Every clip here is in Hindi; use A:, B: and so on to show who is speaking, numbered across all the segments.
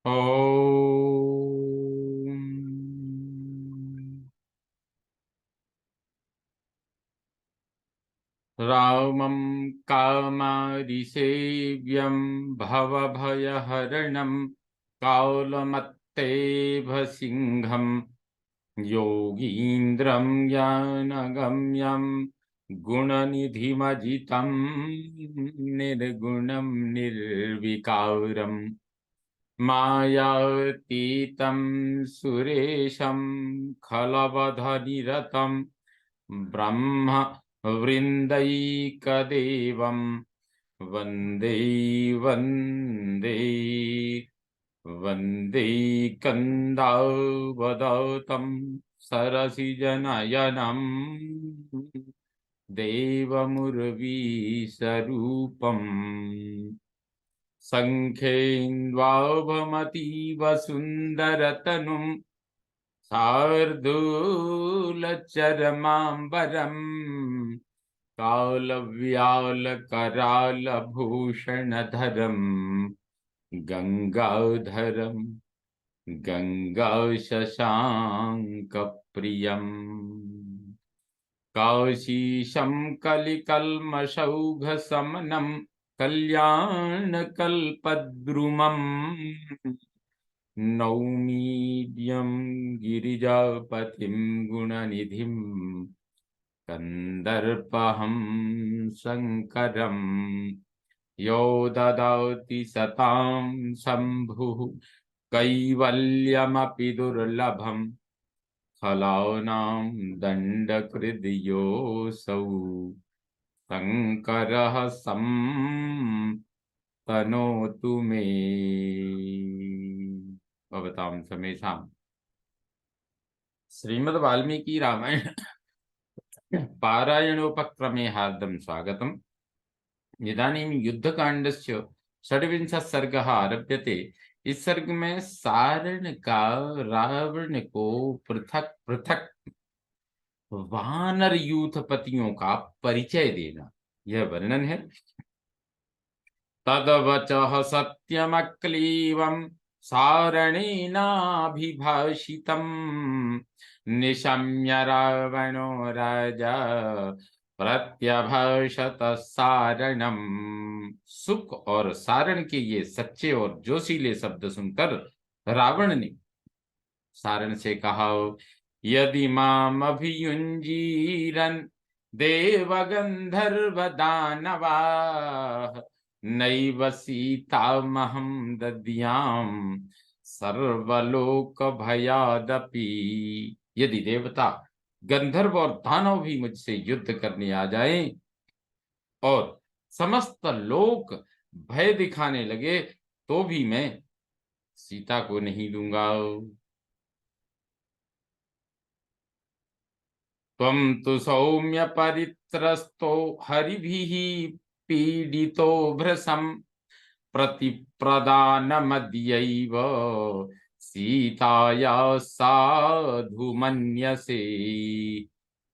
A: ॐ रामं कामारिसेव्यं भवभयहरणं कालमत्तेभसिंहं योगीन्द्रं ज्ञानगम्यं गुणनिधिमजितं निर्गुणं निर्विकारम् मायातीतं सुरेशं खलवधनिरतं ब्रह्म वृन्दैकदेवं वन्दे वन्दे वन्दे कन्दावदतं सरसिजनयनं देवमुर्वीसरूपम् सङ्ख्येन्द्वाभमतीव सुन्दरतनुं शार्दूलचरमाम्बरम् कालव्यालकरालभूषणधरम् गङ्गाधरम् गङ्गाशशाङ्कप्रियम् काशीशं कलिकल्मषौघशमनं कल्याणकल्पद्रुमम् नौमीड्यं गिरिजापतिं गुणनिधिं कन्दर्पहं शङ्करं यो ददाति सतां शम्भुः कैवल्यमपि दुर्लभम् खलानां दण्डकृद्योऽसौ शङ्करः तनोतु मे भवतां समेषां श्रीमद् वाल्मीकि रामायण पारायणोपक्रमे हार्दं स्वागतम्। इदानीं युद्धकाण्डस्य षड्विंशः सर्गः आरभ्यते। इस सर्ग में सारण का रावण को पृथक पृथक वानर यूथपतियों का परिचय देना, यह वर्णन है। तदवचः सत्यमक्लीवं सारणेनाभिभाषितम् निशम्य रावणो राजा प्रत्यभाषत सारणम। सुख और सारण के ये सच्चे और जोशीले शब्द सुनकर रावण ने सारण से कहा, यदि माम अभियुंजीरन देवगंधर्व दानवाः नैव सीतामहं दद्याम सर्वलोक भयादपि। यदि देवता गंधर्व और दानव भी मुझसे युद्ध करने आ जाएं और समस्त लोक भय दिखाने लगे तो भी मैं सीता को नहीं दूंगा। त्वं तु सौम्य परित्रस्तो हरिभिः पीडितो भृशं प्रतिप्रदानमद्यैव सीताया साधु मन्यसे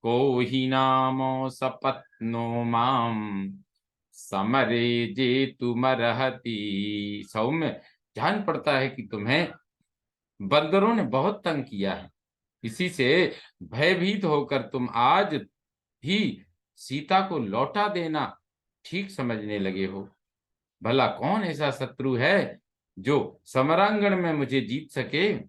A: को हि नामो सपत्नो माम समरे जेतुमर्हति। सौम्य, जान पड़ता है कि तुम्हें बंदरों ने बहुत तंग किया है, इसी से भयभीत होकर तुम आज भी सीता को लौटा देना ठीक समझने लगे हो। भला कौन ऐसा शत्रु है जो समरांगण में मुझे जीत सके।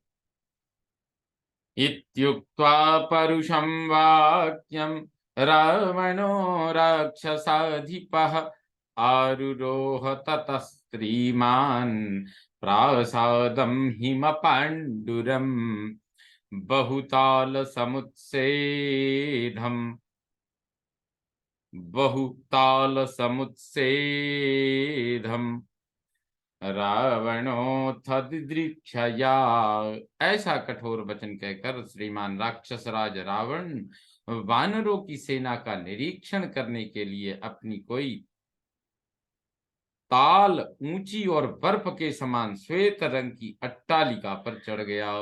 A: इत्युक्त्वा परुषं वाक्यं रावणो राक्षसाधिपः आरुरोह ततः स्त्रीमान् प्रासादं हिमपाण्डुरम् बहुताल समुत्सेधम रावणोऽथ दिदृक्षया। ऐसा कठोर वचन कहकर श्रीमान राक्षस राज रावण वानरों की सेना का निरीक्षण करने के लिए अपनी कोई ताल ऊंची और बर्फ के समान श्वेत रंग की अट्टालिका पर चढ़ गया।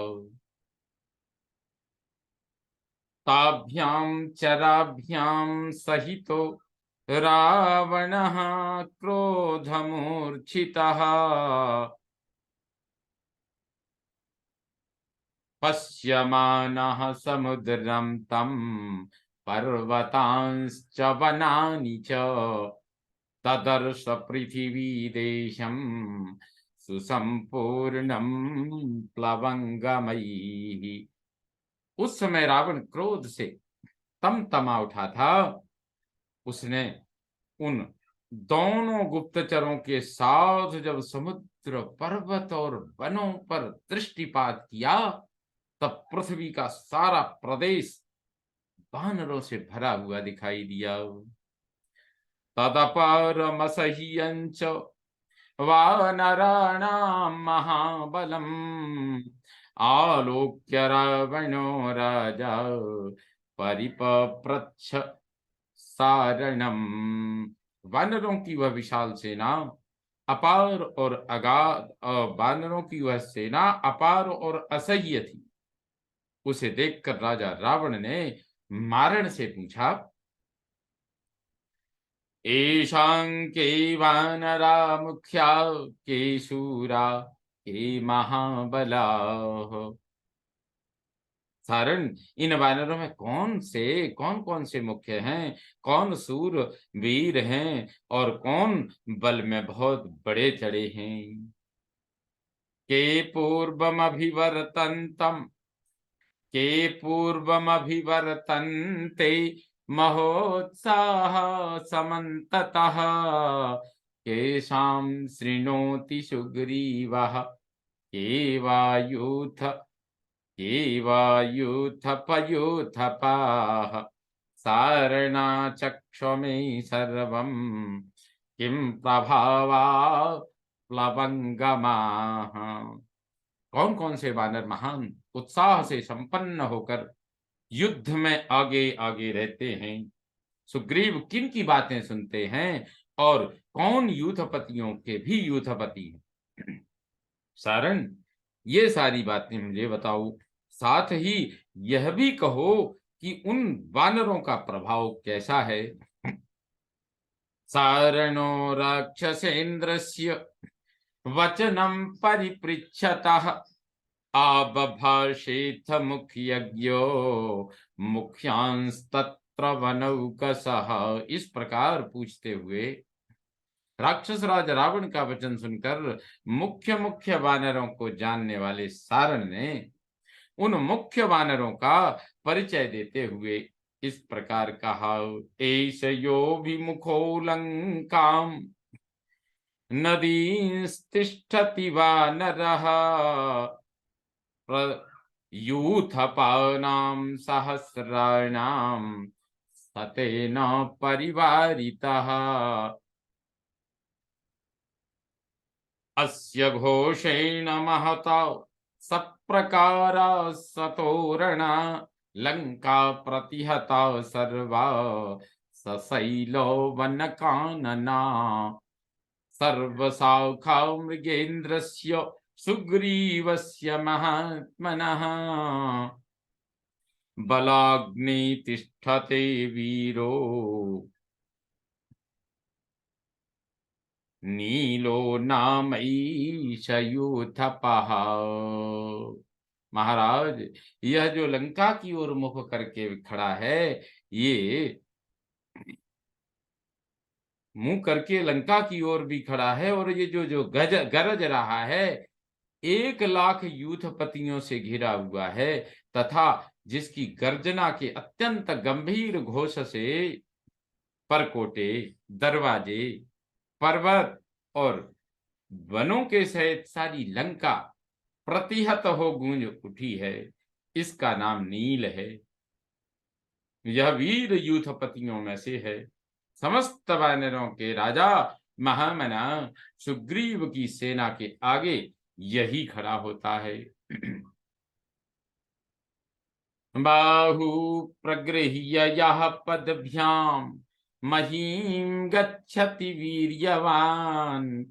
A: ताभ्यां चराभ्यां सहितो रावणः क्रोधमूर्छितः पश्यमानः समुद्रं तं पर्वतांश्च वनानि च तदर्श पृथिवी देशं सुसंपूर्णं प्लवंगमयी। उस समय रावण क्रोध से तमा उठा था। उसने उन दोनों गुप्तचरों के साथ जब समुद्र, पर्वत और वनों पर दृष्टिपात किया, तब पृथ्वी का सारा प्रदेश वानरों से भरा हुआ दिखाई दिया। तदपारमसह्यञ्च वानराणां महाबलम् आलोक्य रावणो राजा परिपप्रच्छ सारणम। वानरों की वह विशाल सेना अपार और अगाध, वानरों की वह सेना अपार और असह्य थी। उसे देखकर राजा रावण ने मारण से पूछा, एषां के वानरा मुख्या के शूरा के महाबला। सारण, इन वानरों में कौन कौन से मुख्य हैं, कौन सूर वीर हैं और कौन बल में बहुत बड़े चढ़े हैं। के पूर्वमभिवर्तन्तं के पूर्वमभिवर्तन्ते महोत्साह समन्ततः केषां शृणोति सुग्रीवः के वायुथपयूथपाः सारणाचक्ष मे सर्वं किं प्रभावा प्लवंगमाः। कौन कौन से वानर महान उत्साह से संपन्न होकर युद्ध में आगे आगे रहते हैं, सुग्रीव किन की बातें सुनते हैं और कौन यूथपतियों के भी यूथपति हैं। सारण, ये सारी बातें मुझे बताओ। साथ ही यह भी कहो कि उन वानरों का प्रभाव कैसा है। सारणो राक्षसेन्द्रस्य वचनं परिपृच्छतः आबभाषेथ मुख्यज्ञो मुख्यांस्तत्र वनौकसः। इस प्रकार पूछते हुए राक्षस राज रावण का वचन सुनकर मुख्य मुख्य वानरों को जानने वाले सारण ने उन मुख्य वानरों का परिचय देते हुए इस प्रकार कहा, एष योभिमुखो लंकाम नदीस्तिष्ठति वानरः यूथपानां सहस्राणां सतेन परिवारितः अस्य घोषेण महता सप्रकारा सतोरणा लंका प्रतिहता सर्वा सशैलो वनकानना सर्वशाखा मृगेन्द्रस्य सुग्रीवस्य महात्मनः बलाग्नि तिष्ठते वीरो नीलो नामैष यूथपः। महाराज, यह जो लंका की ओर मुख करके खड़ा है, ये मुंह करके लंका की ओर भी खड़ा है और ये जो जो गरज रहा है 1,00,000 यूथपतियों से घिरा हुआ है तथा जिसकी गर्जना के अत्यंत गंभीर घोष से परकोटे, दरवाजे, पर्वत और वनों के सहित सारी लंका प्रतिहत हो गूंज उठी है। इसका नाम नील है। यह वीर यूथपतियों में से है। समस्त वानरों के राजा महामना सुग्रीव की सेना के आगे यही खड़ा होता है। बाहु प्रगृह्य यः पदभ्याम महीम गच्छति वीर्यवान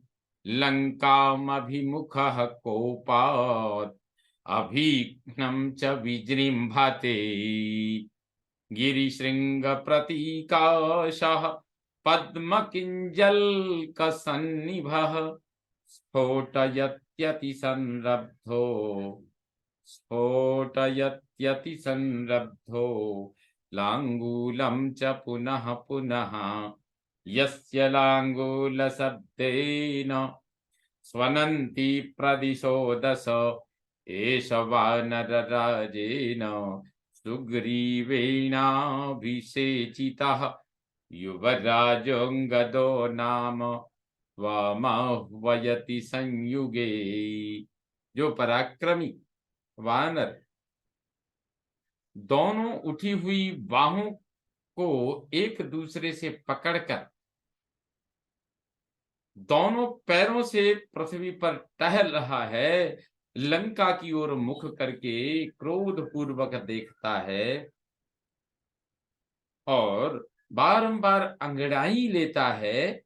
A: लंकामभिमुखः कोपात् अभीक्ष्णं च विजृम्भते गिरिशृंग प्रतीकाशः पद्मकिंजल्कसन्निभः स्फोटयत्यति संरब्धो स्फोटयत्यति संरब्धो लाङ्गूलं च पुनः पुनः यस्य लाङ्गूलशब्देन स्वनन्ति प्रदिशो दश एष वानरराजेन सुग्रीवेणाभिषेचितः युवराजोऽङ्गदो नाम त्वामाह्वयति संयुगे। जो पराक्रमी वानर दोनों उठी हुई बाहों को एक दूसरे से पकड़कर दोनों पैरों से पृथ्वी पर टहल रहा है, लंका की ओर मुख करके क्रोध पूर्वक देखता है और बारंबार अंगड़ाई लेता है,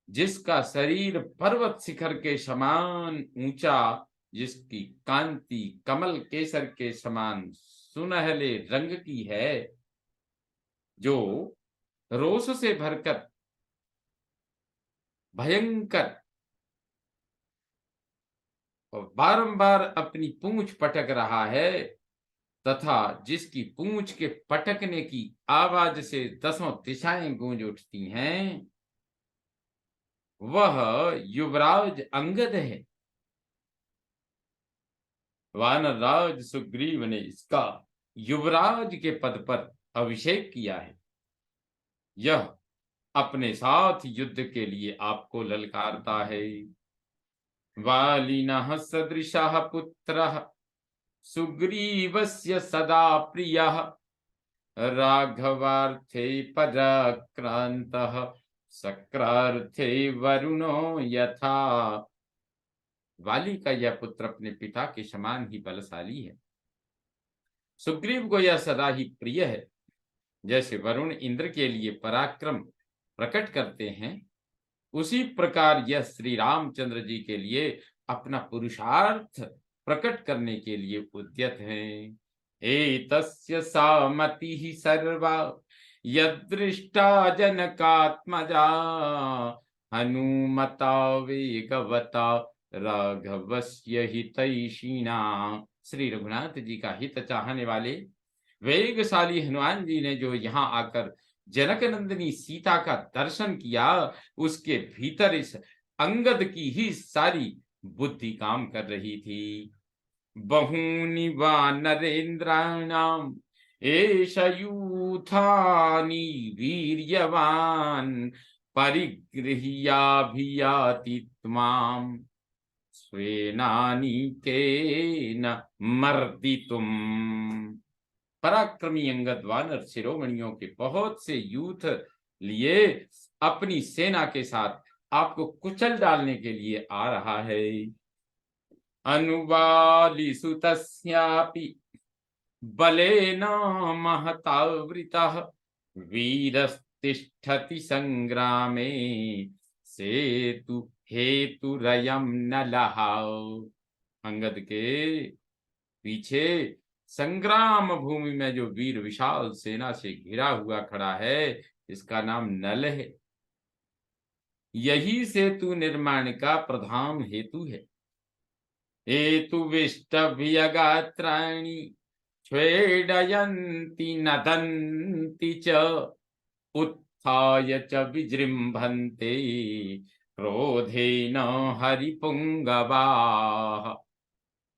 A: जिसका शरीर पर्वत शिखर के समान ऊंचा, जिसकी कांति कमल केसर के समान सुनहले रंग की है, जो रोष से भरकर भयंकर और बारंबार अपनी पूंछ पटक रहा है तथा जिसकी पूंछ के पटकने की आवाज से दसों दिशाएं गूंज उठती हैं, वह युवराज अंगद है। वानरराज सुग्रीव ने इसका युवराज के पद पर अभिषेक किया है। यह अपने साथ युद्ध के लिए आपको ललकारता है। वालिनः सदृशः पुत्रः सुग्रीवस्य सदा प्रियः राघवार्थे पराक्रान्तः शक्रार्थे वरुणो यथा। वाली का यह पुत्र अपने पिता के समान ही बलशाली है। सुग्रीव को यह सदा ही प्रिय है। जैसे वरुण इंद्र के लिए पराक्रम प्रकट करते हैं, उसी प्रकार यह श्री रामचंद्र जी के लिए अपना पुरुषार्थ प्रकट करने के लिए उद्यत हैं। एतस्य सामतिः सर्वा यदृष्टा जनकात्मजा हनुमता वेगवता राघवस्य हितैषिणा। श्री रघुनाथ जी का हित चाहने वाले वेगशाली हनुमान जी ने जो यहाँ आकर जनक नंदिनी सीता का दर्शन किया, उसके भीतर इस अंगद की ही सारी बुद्धि काम कर रही थी। बहूनि वानरेन्द्राणाम एष यूथानि वीर्यवान परिगृह्याभियाति त्वाम स्वेनानीकेन मर्दितुम। पराक्रमी अंगद वानर शिरोमणियों के बहुत से यूथ लिए अपनी सेना के साथ आपको कुचल डालने के लिए आ रहा है। अनुवाली सुतस्यापि बलेन महतावृतः वीरस्तिष्ठति संग्रामे सेतु हेतुरयं नलः। अंगद के पीछे संग्राम भूमि में जो वीर विशाल सेना से घिरा हुआ खड़ा है, इसका नाम नल है। यही सेतु निर्माण का प्रधान हेतु है। हेतु विष्टभ्यगात्राणि स्वेडयन्ति नदन्ति च उत्थाय च विजृम्भन्ते क्रोधेन हरिपुंगवाः।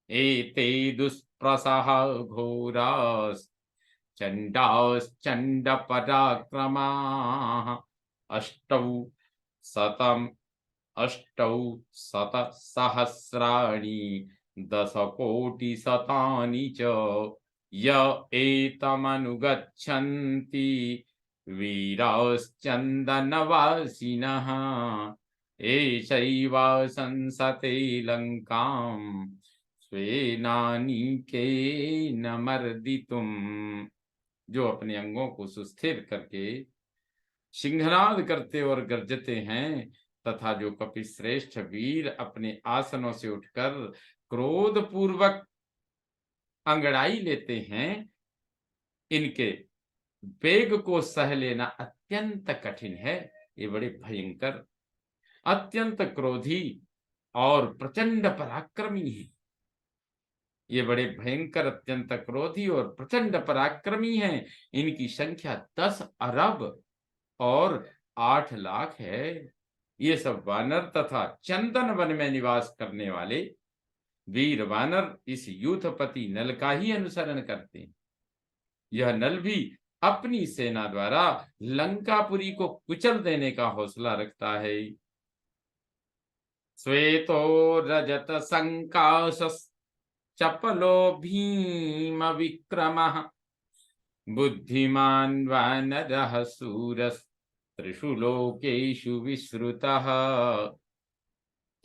A: एते दुष्प्रसः घोराश्चण्डाश्चण्ड पराक्रमाः अष्टौ शतसहस्राणि दशकोटिशतानि च य एतमनुगच्छन्ति वीराश्चन्दनवासिनः एषैव संसते लङ्काम् स्वेनानीकेन मर्दितुम। जो अपने अंगों को सुस्थिर करके सिंहनाद करते और गर्जते हैं तथा जो कपिश्रेष्ठ वीर अपने आसनों से उठकर क्रोध पूर्वक अंगड़ाई लेते हैं, इनके वेग को सह लेना अत्यंत कठिन है। ये बड़े भयंकर, अत्यंत क्रोधी और प्रचंड पराक्रमी है। ये बड़े भयंकर, अत्यंत क्रोधी और प्रचंड पराक्रमी हैं। इनकी संख्या 10 अरब और 8 लाख है। ये सब वानर तथा चंदन वन में निवास करने वाले वीर वानर इस यूथपति नल का ही अनुसरण करते हैं। यह नल भी अपनी सेना द्वारा लंकापुरी को कुचल देने का हौसला रखता है। श्वेतो रजत संकाश चपलो भीम विक्रमः बुद्धिमान् वानरः शूरस् त्रिषु लोकेषु विश्रुतः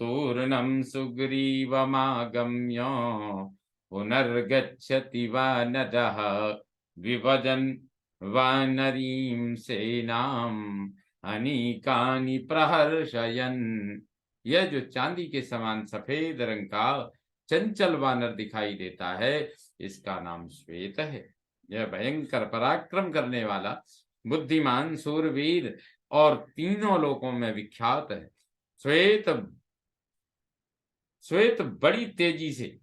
A: तूर्णं सुग्रीवमागम्य पुनर्गच्छति वानरः विभजन् वानरीं सेनाम् अनीकानि प्रहर्षयन्। यह जो चांदी के समान सफेद रंग का चंचल वानर दिखाई देता है, इसका नाम श्वेत है। यह भयंकर पराक्रम करने वाला, बुद्धिमान, सूरवीर और तीनों लोकों में विख्यात है। श्वेत बड़ी तेजी से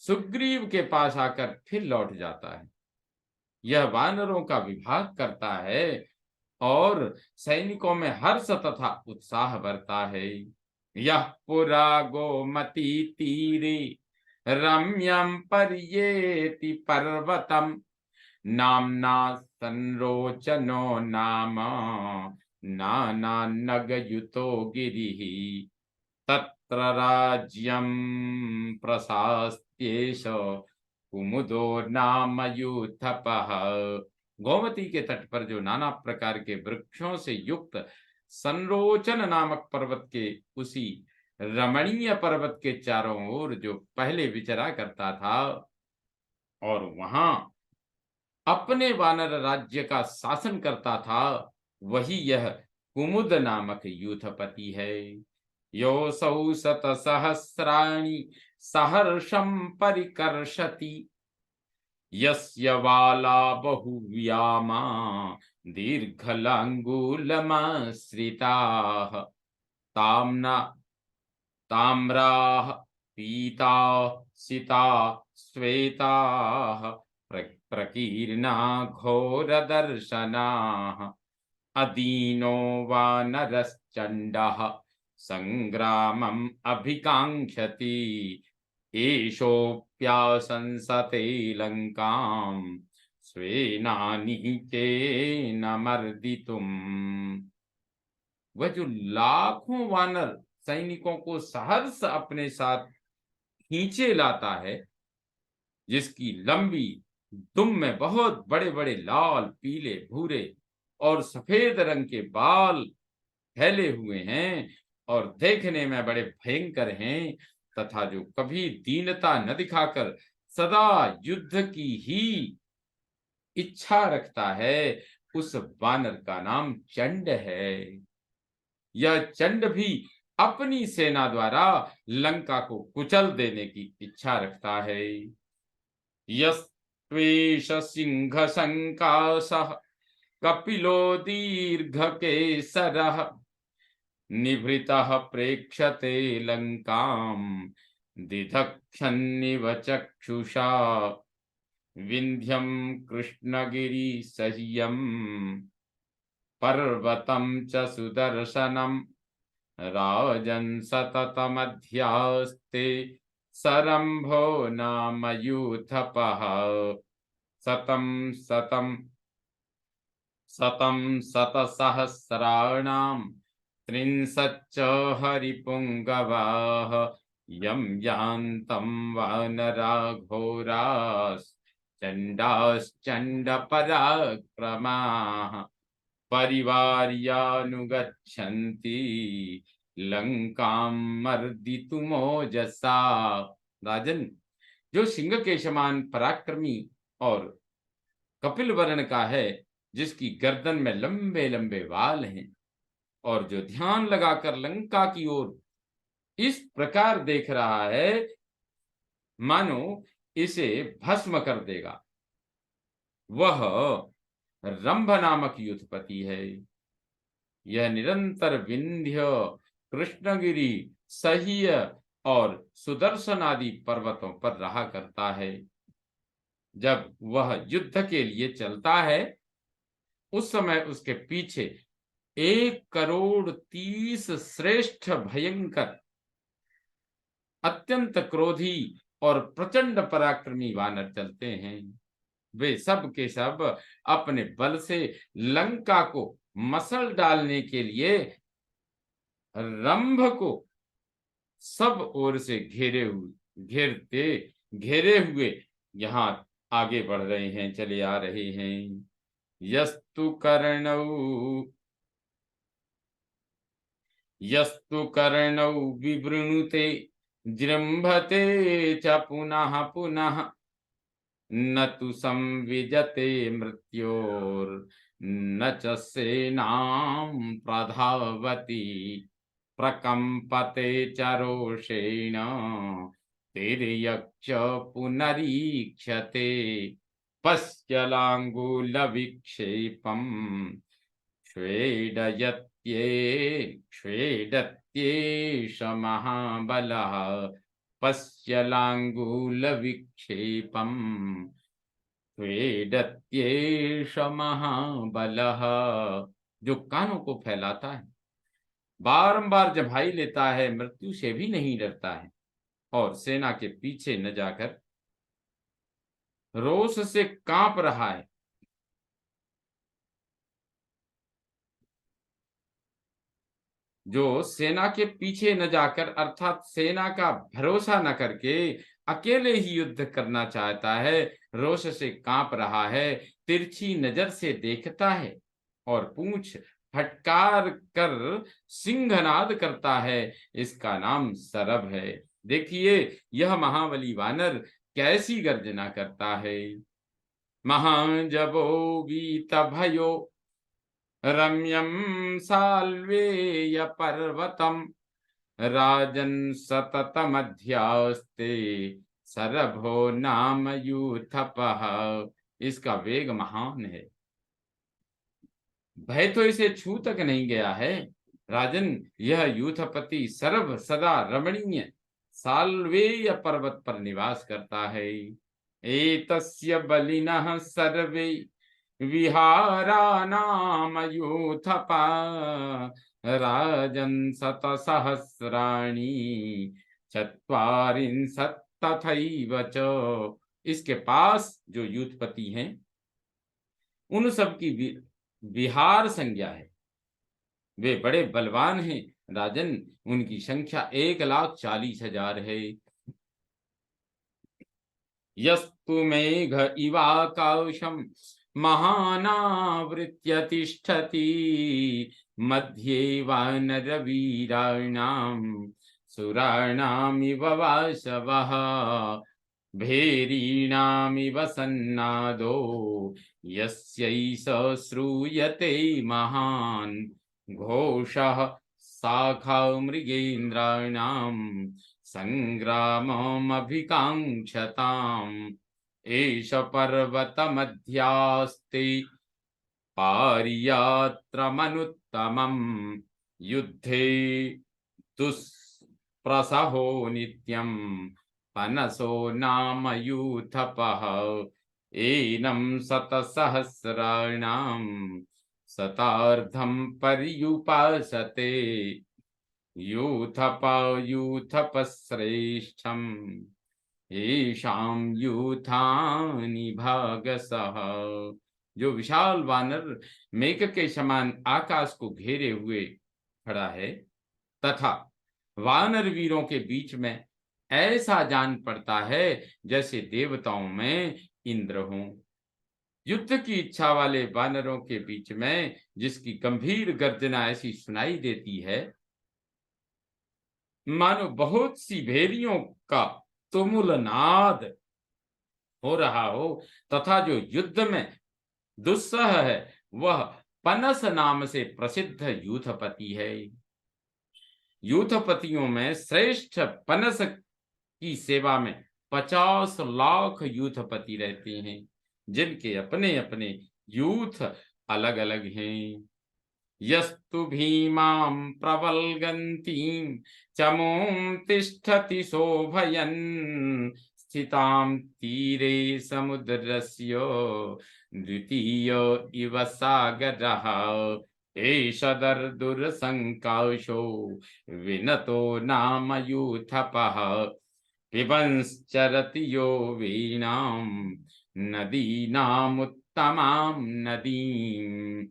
A: सुग्रीव के पास आकर फिर लौट जाता है। यह वानरों का विभाग करता है और सैनिकों में हर्ष तथा उत्साह बढ़ता है। यह पुरा गोमती तीरे रम्यं पर्येति पर्वतम नाम्ना संरोचनो नाम नानानगयुतो गिरिः तत्र राज्यं प्रशास्त्येष कुमुदो नाम यूथपः। गोमती के तट पर जो नाना प्रकार के वृक्षों से युक्त संरोचन नामक पर्वत के उसी रमणीय पर्वत के चारों ओर जो पहले विचरा करता था और वहां अपने वानर राज्य का शासन करता था, वही यह कुमुद नामक यूथपति है। योऽसौ शतसहस्राणि सहर्षं परिकर्षति यस्य वाला बहुव्यामा दीर्घलाङ्गूलमाश्रिताः ताम्ना ताम्राः पीताः सिताः श्वेताः प्रकीर्णा घोरदर्शनाः अदीनो वानरश्चण्डः संग्रामम् अभिकाङ्क्षति एषोऽप्याशंसते लङ्काम् स्वेनानीकेन मर्दितुम्। वह जो लाखों वानर सैनिकों को सहर्ष अपने साथ खींचे लाता है, जिसकी लंबी दुम में बहुत बड़े बड़े लाल, पीले, भूरे और सफेद रंग के बाल फैले हुए हैं और देखने में बड़े भयंकर हैं, तथा जो कभी दीनता न दिखाकर सदा युद्ध की ही इच्छा रखता है, उस वानर का नाम चंड है। यह चंड भी अपनी सेना द्वारा लंका को कुचल देने की इच्छा रखता है। यस्त्वेष सिंह संकासः कपिलो दीर्घकेसरः निभृतः प्रेक्षते लंकाम् दिधक्षन्निव चक्षुषा विन्ध्यं कृष्णगिरिसह्यं पर्वतं च सुदर्शनं राजन् सततमध्यास्ते सरम्भो नाम यूथपः शतं शतसहस्राणां त्रिंशच्च हरिपुङ्गवाः यं यान्तं वानरा घोराश्चण्डाश्चण्डपराक्रमाः परिवार्यानुगच्छन्ति लंकां मर्दितुमोजसा। राजन, जो सिंह के समान पराक्रमी और कपिल वर्ण का है, जिसकी गर्दन में लंबे लंबे बाल हैं और जो ध्यान लगाकर लंका की ओर इस प्रकार देख रहा है मानो इसे भस्म कर देगा, वह रंभ नामक युद्धपति है। यह निरंतर विंध्य, कृष्णगिरि, सह्य और सुदर्शन आदि पर्वतों पर रहा करता है। जब वह युद्ध के लिए चलता है उस समय उसके पीछे 1,30,00,000 श्रेष्ठ भयंकर अत्यंत क्रोधी और प्रचंड पराक्रमी वानर चलते हैं। वे सब के सब अपने बल से लंका को मसल डालने के लिए रंभ को सब ओर से घेरे हुए यहाँ आगे बढ़ रहे हैं, चले आ रहे हैं। यस्तु कर्णौ विवृणुते जृंभते च पुनः पुनः न तु संविजते मृत्योर्न च सेनां प्रधावति प्रकंपते च रोषेण तिर्यक्ष पुनरीक्षते पश्यलाङ्गुलविक्षेपम् स्वेदयत्येष महाबलः पश्यलाङ्गुलविक्षेपम् स्वेदत्येष महाबलः। जो कानों को फैलाता है, बारंबार जम्हाई लेता है, मृत्यु से भी नहीं डरता है और सेना के पीछे न जाकर रोष से कांप रहा है। जो सेना के पीछे न जाकर अर्थात सेना का भरोसा न करके अकेले ही युद्ध करना चाहता है, रोष से कांप रहा है, तिरछी नजर से देखता है और पूंछ फटकार कर सिंहनाद करता है, इसका नाम सरभ है। देखिए यह महाबली वानर कैसी गर्जना करता है। महाजबो वीत भयो रम्यं साल्वेय पर्वतम राजन् सततमध्यास्ते सरभो नाम यूथपः। इसका वेग महान है, भय तो इसे छू तक नहीं गया है। राजन, यह यूथपति सरभ सदा रमणीय साल्वेय पर्वत पर निवास करता है। एतस्य बलिनः सर्वे विहारानाम यूथपा राजन् शतसहस्राणि चत्वारिंशत् तथैव च। इसके पास जो यूथपति हैं उन सब की विहार संज्ञा है, वे बड़े बलवान हैं राजन, उनकी संख्या 1,40,000 है। यस्तु मेघ इवाकाशं महानावृत्य तिष्ठति मध्ये वानरवीराणां सुराणामिव वाशवः भेरीणामिव सन्नादो यस्यैष श्रूयते महान् घोषः शाखा मृगेन्द्राणां संग्राममभिकाङ्क्षताम् एष पर्वतमध्यास्ते पारियात्रमनुत्तमम् युद्धे दुष्प्रसहो नित्यं पनसो नाम यूथपः एनं शतसहस्राणां शतार्धं पर्युपासते यूथप श्रेष्ठम् येषां यूथानि भागसः। जो विशाल वानर मेघ के समान आकाश को घेरे हुए खड़ा है तथा वानर वीरों के बीच में ऐसा जान पड़ता है जैसे देवताओं में इंद्र हों। युद्ध की इच्छा वाले वानरों के बीच में जिसकी गंभीर गर्जना ऐसी सुनाई देती है मानो बहुत सी भेरियों का तुमुल नाद हो रहा हो, तथा जो युद्ध में दुस्सह है वह पनस नाम से प्रसिद्ध यूथपति है। यूथपतियों में श्रेष्ठ पनस की सेवा में 50 लाख यूथपति रहते हैं, जिनके अपने अपने यूथ अलग अलग हैं। यस्तु भीमां प्रवल्गन्तीं चमूं तिष्ठति शोभयन् स्थितां तीरे समुद्रस्य द्वितीय इव सागरः एष दर्दुरसङ्काशो विनतो नाम यूथपः पिबंश्चरति यो वीणां नदीनामुत्तमां नदीम्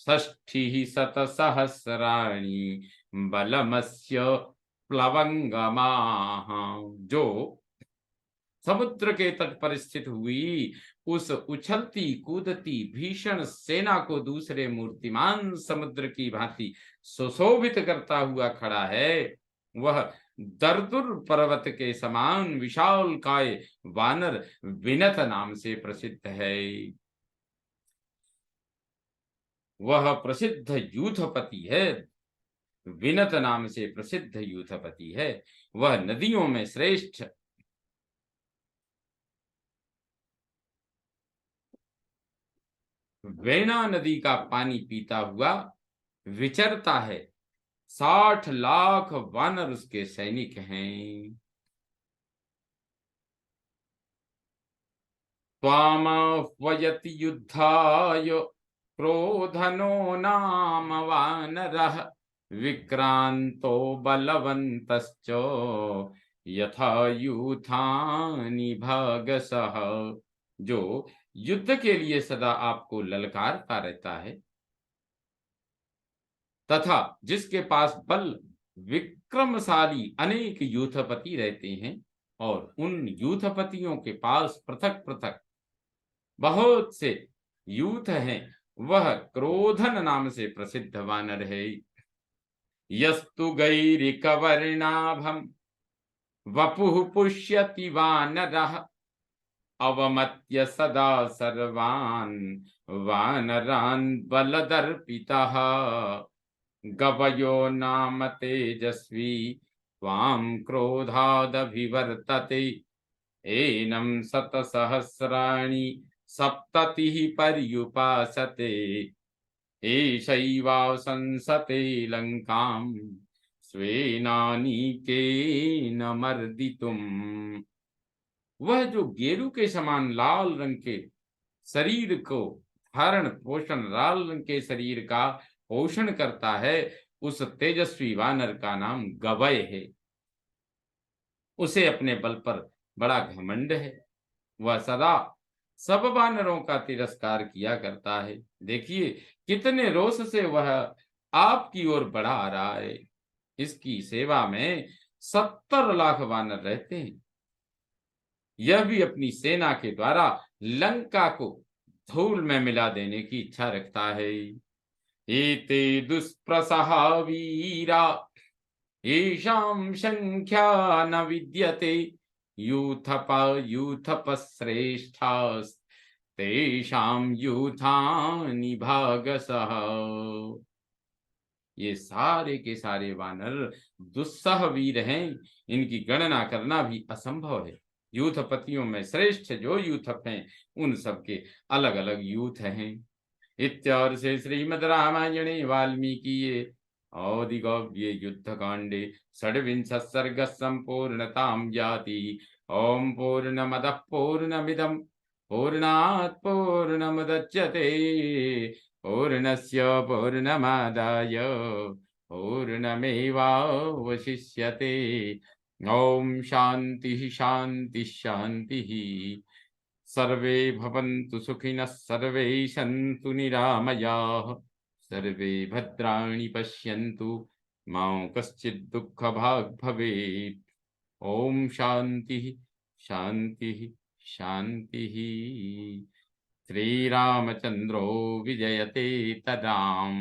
A: षष्ठिः शतसहस्राणि बलमस्य प्लवंगमाः। जो समुद्र के तट पर स्थित हुई उस उछलती कूदती भीषण सेना को दूसरे मूर्तिमान समुद्र की भांति सुशोभित करता हुआ खड़ा है, वह दर्दुर पर्वत के समान विशाल काय वानर विनत नाम से प्रसिद्ध है। वह प्रसिद्ध यूथपति है, विनत नाम से प्रसिद्ध यूथपति है। वह नदियों में श्रेष्ठ वेणा नदी का पानी पीता हुआ विचरता है। 60 लाख वानर उसके सैनिक हैं। त्वामाह्वयति युद्धाय क्रोधनो नाम वानरः विक्रांतो बलवन्तश्च यथा यूथानि भागसः। जो युद्ध के लिए सदा आपको ललकारता रहता है तथा जिसके पास बल विक्रमशाली अनेक यूथपति रहते हैं और उन यूथपतियों के पास पृथक पृथक बहुत से यूथ हैं, वह क्रोधन नाम से प्रसिद्ध वानर है। यस्तु गैरिकवर्णाभम वपुः पुष्यति वानरः अवमत्य सदा सर्वान् वानरान् बलदर्पितः गवयो नाम तेजस्वी त्वां क्रोधादभिवर्तते एनं शतसहस्राणि सप्ततिः पर्युपासते एषैवासंसते लंकां स्वेनानीकेन मर्दितुम्। वह जो गेरू के समान लाल रंग के शरीर को धारण पोषण लाल रंग के शरीर का पोषण करता है, उस तेजस्वी वानर का नाम गवय है। उसे अपने बल पर बड़ा घमंड है। वह सदा सब वानरों का तिरस्कार किया करता है। देखिए कितने रोष से वह आपकी ओर बढ़ा आ रहा है। इसकी सेवा में 70 लाख वानर रहते हैं। यह भी अपनी सेना के द्वारा लंका को धूल में मिला देने की इच्छा रखता है। एते दुष्प्रसहा वीरा येषां संख्या न विद्यते यूथप श्रेष्ठास्तेषां यूथानि भागसः। ये सारे के सारे वानर दुस्सह वीर हैं, इनकी गणना करना भी असंभव है। यूथपतियों में श्रेष्ठ जो यूथप हैं उन सबके अलग अलग यूथ हैं। इत्यादि से श्रीमद् रामायणे वाल्मीकिये आदिकाव्ये युद्धकाण्डे षड्विंशः सर्गः सम्पूर्णतां याति। ओम पूर्णमदः पूर्णमिदं पूर्णात् पूर्णमुदच्यते पूर्णस्य पूर्णमादाय पूर्णमेवावशिष्यते। ओम शांति शांति शांति। सर्वे भवन्तु सुखिनः सर्वे सन्तु निरामयाः सर्वे भद्राणि पश्यन्तु मा कश्चित् दुःखभाग् भवेत्। ओम शांति शांति शांति। श्रीरामचन्द्रो विजयते तदाम्।